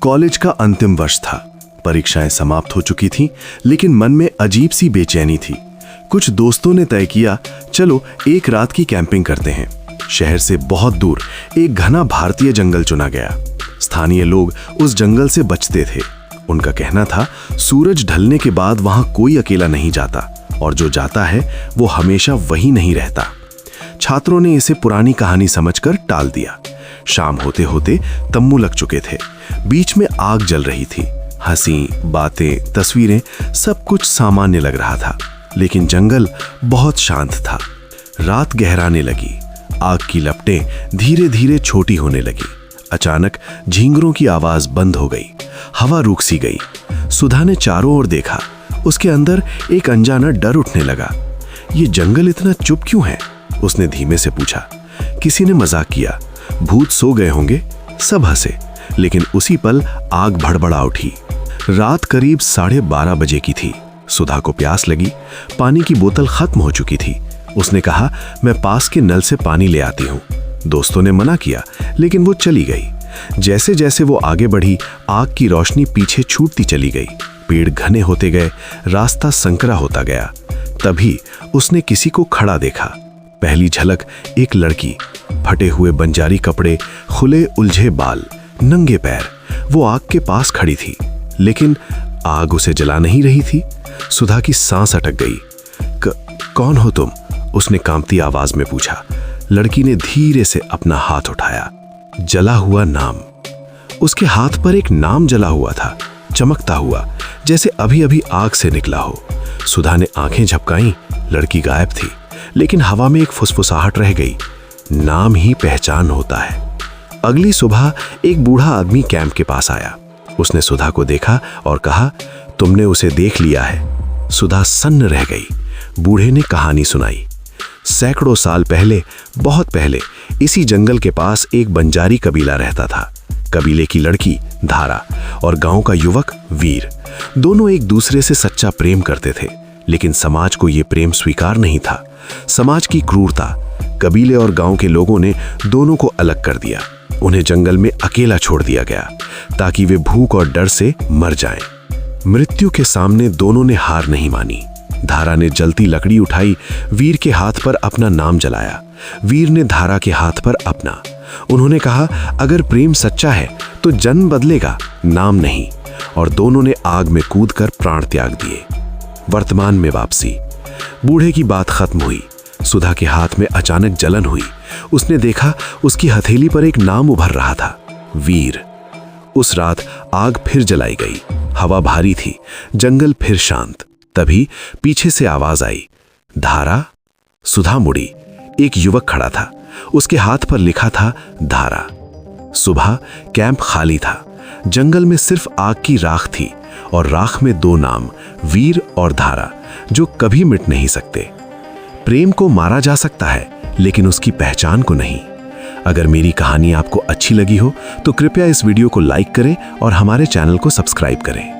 College का अंतिम वर्ष था। परीक्षाएं समाप्त हो चुकी थीं, लेकिन मन में अजीब सी बेचैनी थी। कुछ दोस्तों ने तय किया, चलो एक रात की कैंपिंग करते हैं। शहर से बहुत दूर एक घना भारतीय जंगल चुना गया। स्थानीय लोग उस जंगल से बचते थे। उनका कहना था, सूरज ढलने के बाद वहां कोई अकेला नहीं जाता, और जो जाता है वो हमेशा वही नहीं रहता। छात्रों ने इसे पुरानी कहानी समझकर टाल दिया। शाम होते होते तम्बू लग चुके थे। बीच में आग जल रही थी। हंसी, बातें, तस्वीरें, सब कुछ सामान्य लग रहा था, लेकिन जंगल बहुत शांत था। रात गहराने लगी। आग की लपटें धीरे धीरे छोटी होने लगी। अचानक झींगरों की आवाज बंद हो गई। हवा रुक सी गई। सुधा ने चारों ओर देखा। उसके अंदर एक अनजाना डर उठने लगा। ये जंगल इतना चुप क्यों है? उसने धीमे से पूछा। किसी ने मजाक किया, भूत सो गए होंगे। सब हंसे, लेकिन उसी पल आग भड़बड़ा उठी। रात करीब 12:30 बजे की थी। सुधा को प्यास लगी। पानी की बोतल खत्म हो चुकी थी। उसने कहा, मैं पास के नल से पानी ले आती हूँ। दोस्तों ने मना किया, लेकिन वो चली गई। जैसे जैसे वो आगे बढ़ी, आग की रोशनी पीछे छूटती चली गई। पेड़ घने होते गए, रास्ता संकरा होता गया। तभी उसने किसी को खड़ा देखा। पहली झलक एक लड़की, फटे हुए बंजारी कपड़े, खुले उलझे बाल, नंगे पैर। वो आग के पास खड़ी थी, लेकिन आग उसे जला नहीं रही थी। सुधा की सांस अटक गई। कौन हो तुम? उसने कांपती आवाज में पूछा। लड़की ने धीरे से अपना हाथ उठाया। जला हुआ नाम। उसके हाथ पर एक नाम जला हुआ था, चमकता हुआ, जैसे अभी अभी आग से निकला हो। सुधा ने आंखें झपकाईं। लड़की गायब थी, लेकिन हवा में एक फुसफुसाहट रह गई। नाम ही पहचान होता है। अगली सुबह एक बूढ़ा आदमी कैंप के पास आया। उसने सुधा को देखा और कहा, तुमने उसे देख लिया है। सुधा सन्न रह गई। बूढ़े ने कहानी सुनाई। सैकड़ों साल पहले, बहुत पहले, इसी जंगल के पास एक बंजारी कबीला रहता था। कबीले की लड़की धारा और गांव का युवक वीर, दोनों एक दूसरे से सच्चा प्रेम करते थे, लेकिन समाज को यह प्रेम स्वीकार नहीं था। समाज की क्रूरता, कबीले और गांव के लोगों ने दोनों को अलग कर दिया। उन्हें जंगल में अकेला छोड़ दिया गया, ताकि वे भूख और डर से मर जाएं। मृत्यु के सामने दोनों ने हार नहीं मानी। धारा ने जलती लकड़ी उठाई, वीर के हाथ पर अपना नाम जलाया। वीर ने धारा के हाथ पर अपना। उन्होंने कहा, अगर प्रेम सच्चा है तो जन्म बदलेगा, नाम नहीं। और दोनों ने आग में कूदकर प्राण त्याग दिए। वर्तमान में वापसी। बूढ़े की बात खत्म हुई। सुधा के हाथ में अचानक जलन हुई। उसने देखा, उसकी हथेली पर एक नाम उभर रहा था, वीर। उस रात आग फिर जलाई गई। हवा भारी थी, जंगल फिर शांत। तभी पीछे से आवाज आई, धारा। सुधा मुड़ी। एक युवक खड़ा था। उसके हाथ पर लिखा था धारा। सुबह कैंप खाली था। जंगल में सिर्फ आग की राख थी, और राख में दो नाम, वीर और धारा, जो कभी मिट नहीं सकते। प्रेम को मारा जा सकता है, लेकिन उसकी पहचान को नहीं। अगर मेरी कहानी आपको अच्छी लगी हो तो कृपया इस वीडियो को लाइक करें और हमारे चैनल को सब्सक्राइब करें।